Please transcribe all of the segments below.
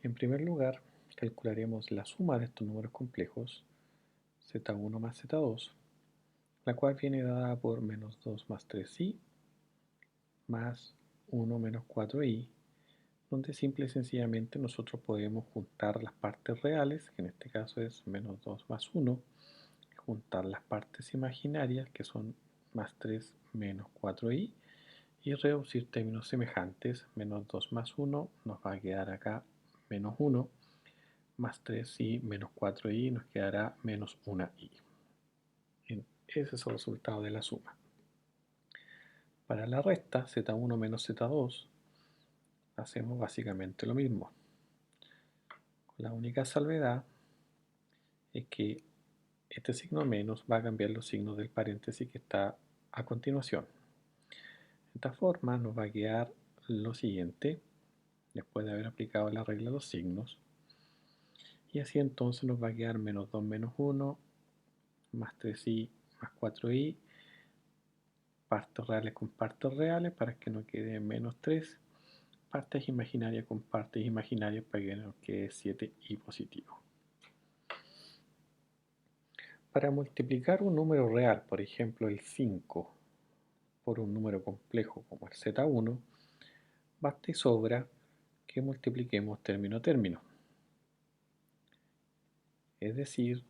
En primer lugar, calcularemos la suma de estos números complejos, z1 más z2, la cual viene dada por menos 2 más 3i más 1 menos 4i, donde simple y sencillamente nosotros podemos juntar las partes reales, que en este caso es menos 2 más 1, juntar las partes imaginarias, que son más 3 menos 4i, y reducir términos semejantes. Menos 2 más 1 nos va a quedar acá menos 1, más 3i menos 4i nos quedará menos 1i. Ese es el resultado de la suma. Para la resta, z1 menos z2, hacemos básicamente lo mismo. La única salvedad es que este signo menos va a cambiar los signos del paréntesis que está a continuación. De esta forma nos va a quedar lo siguiente, después de haber aplicado la regla de los signos, y así entonces nos va a quedar menos 2 menos 1, más 3i más 4i, partes reales con partes reales para que nos quede menos 3, partes imaginarias con partes imaginarias para que nos quede 7i positivo. Para multiplicar un número real, por ejemplo el 5, por un número complejo como el z1, basta y sobra que multipliquemos término a término. Es decir,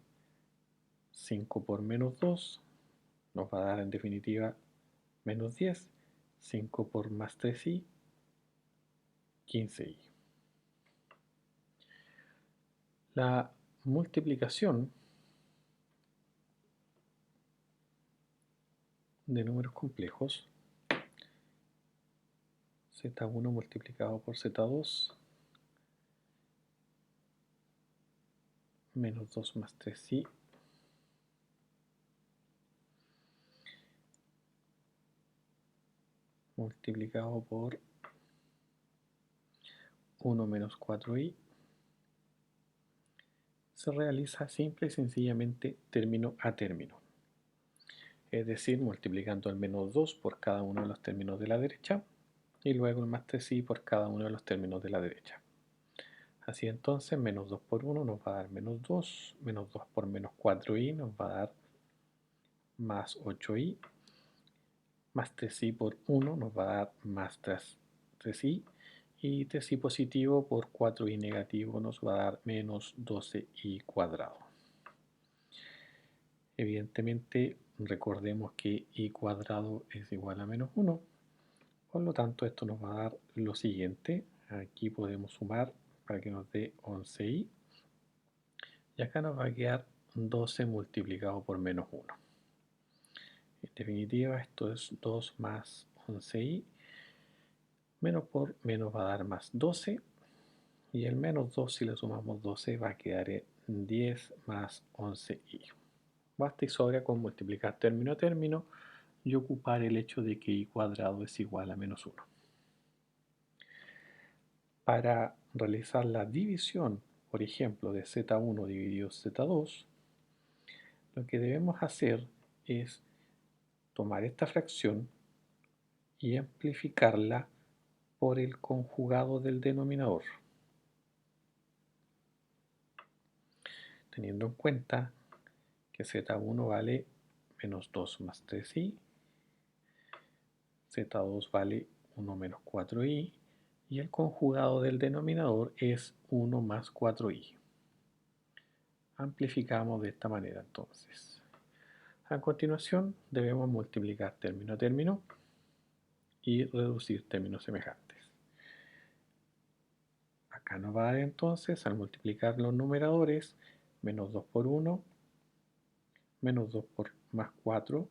5 por menos 2 nos va a dar en definitiva menos 10. 5 por más 3i, 15i. La multiplicación de números complejos, z1 multiplicado por z2, menos 2 más 3i, multiplicado por 1 menos 4i, se realiza simple y sencillamente término a término. Es decir, multiplicando el menos 2 por cada uno de los términos de la derecha y luego el más 3i por cada uno de los términos de la derecha. Así entonces, menos 2 por 1 nos va a dar menos 2, menos 2 por menos 4i nos va a dar más 8i, más 3i por 1 nos va a dar más 3i, y 3i positivo por 4i negativo nos va a dar menos 12i cuadrado. Evidentemente, recordemos que i cuadrado es igual a menos 1, por lo tanto esto nos va a dar lo siguiente. Aquí podemos sumar para que nos dé 11i, y acá nos va a quedar 12 multiplicado por menos 1. En definitiva, esto es 2 más 11i, menos por menos va a dar más 12, y el menos 2, si le sumamos 12, va a quedar en 10 más 11i. Basta y sobra con multiplicar término a término y ocupar el hecho de que i cuadrado es igual a menos 1. Para realizar la división, por ejemplo, de z1 dividido z2, lo que debemos hacer es tomar esta fracción y amplificarla por el conjugado del denominador, teniendo en cuenta que z1 vale menos 2 más 3i, z2 vale 1 menos 4i, y el conjugado del denominador es 1 más 4i. Amplificamos de esta manera entonces. A continuación debemos multiplicar término a término y reducir términos semejantes. Acá nos va a dar entonces, al multiplicar los numeradores, menos 2 por 1, menos 2 por más 4,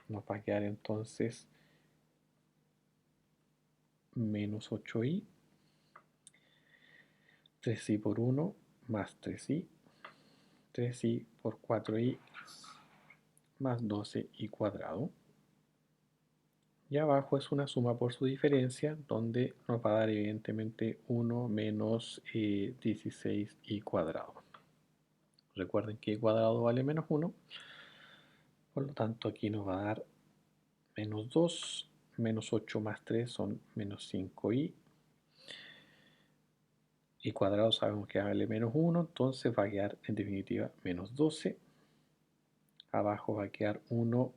nos va a quedar entonces menos 8i, 3i por 1 más 3i, 3i por 4i más 12i cuadrado. Y abajo es una suma por su diferencia, donde nos va a dar evidentemente 1 menos 16i cuadrado. Recuerden que i cuadrado vale menos 1, por lo tanto aquí nos va a dar menos 2, menos 8 más 3 son menos 5i, y cuadrado sabemos que vale menos 1, entonces va a quedar en definitiva menos 12. Abajo va a quedar 1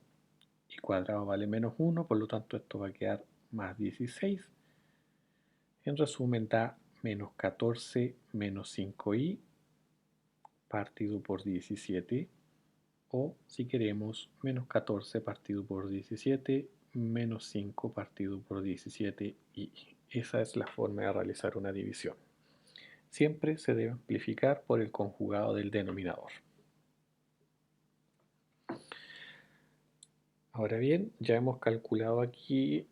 y cuadrado vale menos 1, por lo tanto esto va a quedar más 16. En resumen da menos 14 menos 5i partido por 17, o si queremos menos 14 partido por 17 menos 5 partido por 17 y esa es la forma de realizar una división. Siempre se debe amplificar por el conjugado del denominador. Ahora bien, ya hemos calculado aquí,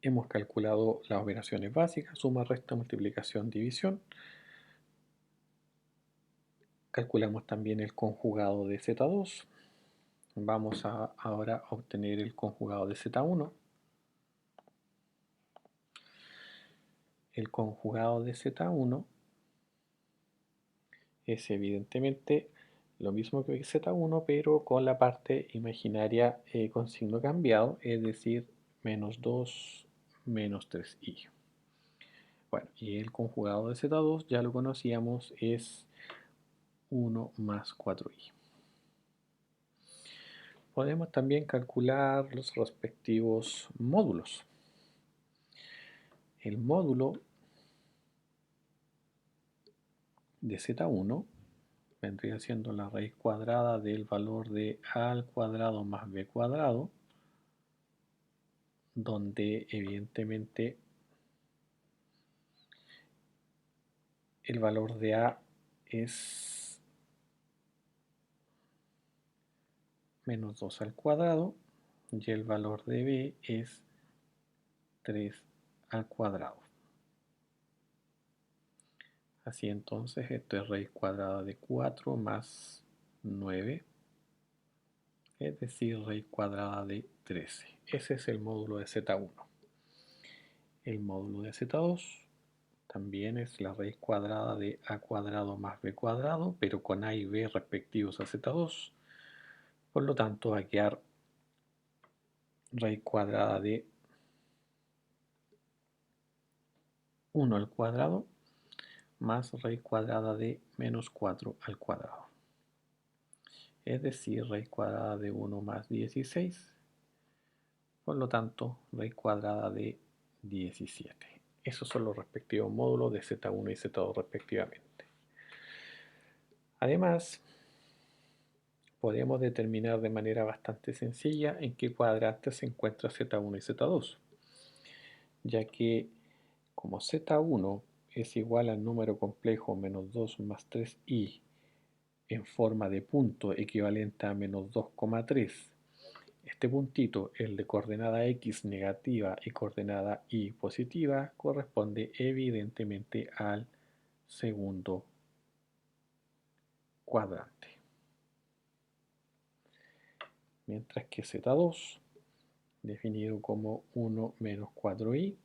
hemos calculado las operaciones básicas, suma, resta, multiplicación, división. Calculamos también el conjugado de Z2. Vamos a ahora obtener el conjugado de Z1. El conjugado de Z1 es evidentemente lo mismo que Z1, pero con la parte imaginaria con signo cambiado, es decir, menos 2 menos 3i. Bueno, y el conjugado de Z2 ya lo conocíamos, es 1 más 4i. Podemos también calcular los respectivos módulos. El módulo de Z1 vendría siendo la raíz cuadrada del valor de a al cuadrado más b cuadrado, donde evidentemente el valor de a es menos 2 al cuadrado y el valor de b es 3 al cuadrado. Así entonces esto es raíz cuadrada de 4 más 9, es decir, raíz cuadrada de 13. Ese es el módulo de Z1. El módulo de Z2 también es la raíz cuadrada de a cuadrado más b cuadrado, pero con a y b respectivos a Z2. Por lo tanto, va a quedar raíz cuadrada de 1 al cuadrado más raíz cuadrada de menos 4 al cuadrado. Es decir, raíz cuadrada de 1 más 16. Por lo tanto, raíz cuadrada de 17. Esos son los respectivos módulos de Z1 y Z2 respectivamente. Además, podemos determinar de manera bastante sencilla en qué cuadrante se encuentra Z1 y Z2, ya que como Z1 es igual al número complejo menos 2 más 3i en forma de punto equivalente a menos 2,3, este puntito, el de coordenada x negativa y coordenada y positiva, corresponde evidentemente al segundo cuadrante. Mientras que Z2, definido como 1 menos 4i,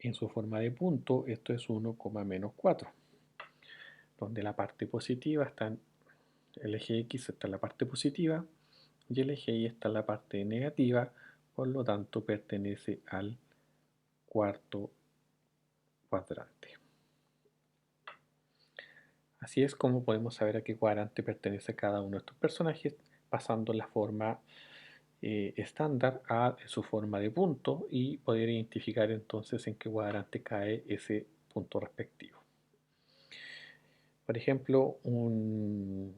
en su forma de punto, esto es 1, menos 4, donde la parte positiva está en el eje X está en la parte positiva y el eje Y está en la parte negativa, por lo tanto pertenece al cuarto cuadrante. Así es como podemos saber a qué cuadrante pertenece cada uno de estos personajes, pasando la forma estándar a su forma de punto y poder identificar entonces en qué cuadrante cae ese punto respectivo. Por ejemplo, un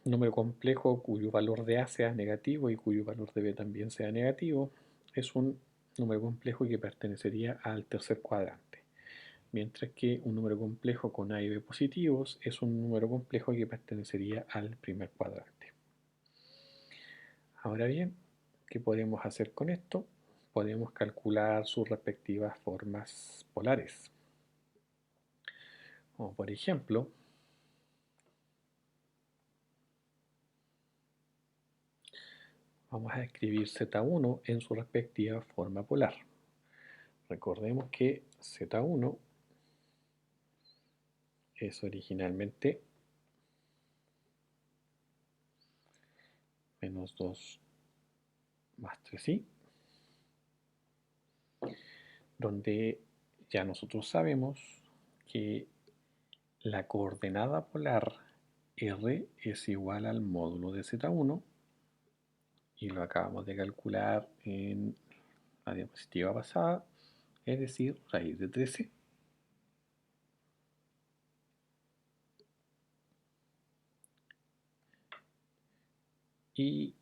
número complejo cuyo valor de a sea negativo y cuyo valor de b también sea negativo es un número complejo que pertenecería al tercer cuadrante, mientras que un número complejo con a y b positivos es un número complejo que pertenecería al primer cuadrante. Ahora bien, ¿qué podemos hacer con esto? Podemos calcular sus respectivas formas polares. Como por ejemplo, vamos a escribir Z1 en su respectiva forma polar. Recordemos que Z1 es originalmente menos 2 más 3i donde ya nosotros sabemos que la coordenada polar R es igual al módulo de Z1 y lo acabamos de calcular en la diapositiva pasada, es decir, raíz de 13. Y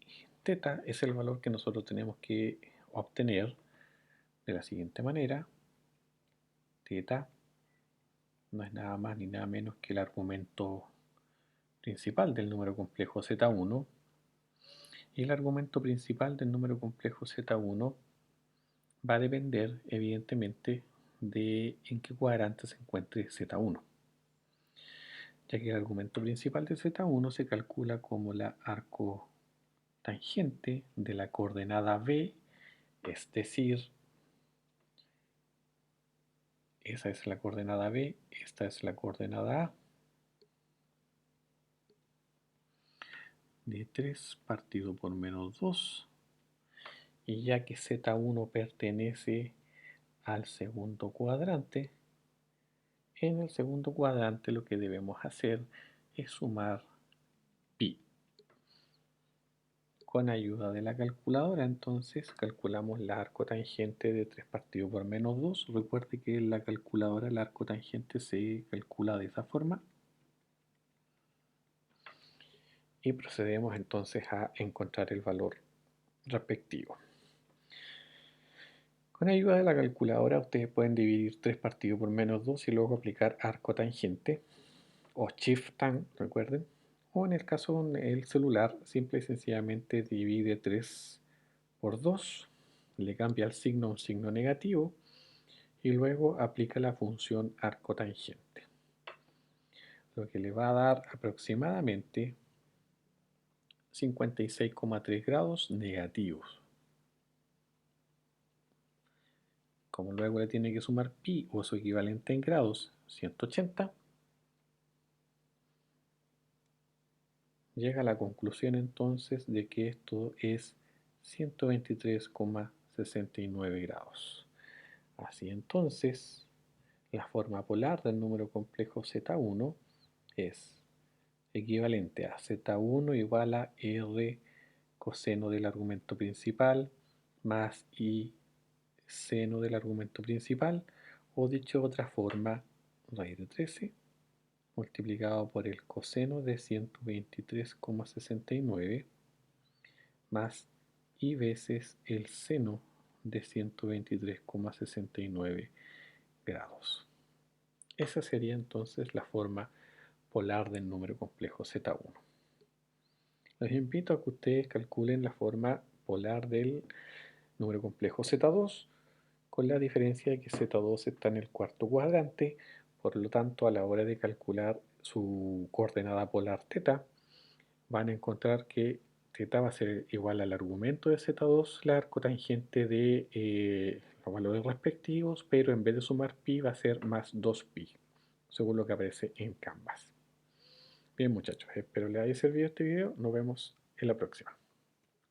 teta es el valor que nosotros tenemos que obtener de la siguiente manera. Teta no es nada más ni nada menos que el argumento principal del número complejo Z1, y el argumento principal del número complejo Z1 va a depender evidentemente de en qué cuadrante se encuentre Z1, ya que el argumento principal de Z1 se calcula como la arcotangente de la coordenada B, es decir, esa es la coordenada B, esta es la coordenada A, de 3 partido por menos 2, y ya que Z1 pertenece al segundo cuadrante, en el segundo cuadrante lo que debemos hacer es sumar pi. Con ayuda de la calculadora, entonces calculamos la arcotangente de 3 partido por menos 2. Recuerde que en la calculadora la arcotangente se calcula de esa forma. Y procedemos entonces a encontrar el valor respectivo. Con ayuda de la calculadora ustedes pueden dividir 3 partido por menos 2 y luego aplicar arcotangente o shift tan, recuerden. O en el caso del celular, simple y sencillamente divide 3 por 2, le cambia el signo a un signo negativo y luego aplica la función arcotangente, lo que le va a dar aproximadamente 56,3 grados negativos. Como luego le tiene que sumar pi o su equivalente en grados, 180, llega a la conclusión entonces de que esto es 123,69 grados. Así entonces, la forma polar del número complejo Z1 es equivalente a Z1 igual a R coseno del argumento principal más I seno del argumento principal, o dicho de otra forma, raíz de 13 multiplicado por el coseno de 123,69 más I veces el seno de 123,69 grados. Esa sería entonces la forma polar del número complejo Z1. Les invito a que ustedes calculen la forma polar del número complejo Z2, con la diferencia de que Z2 está en el cuarto cuadrante, por lo tanto a la hora de calcular su coordenada polar θ, van a encontrar que θ va a ser igual al argumento de Z2, la arcotangente de los valores respectivos, pero en vez de sumar pi va a ser más 2pi, según lo que aparece en Canvas. Bien muchachos, espero les haya servido este video, nos vemos en la próxima.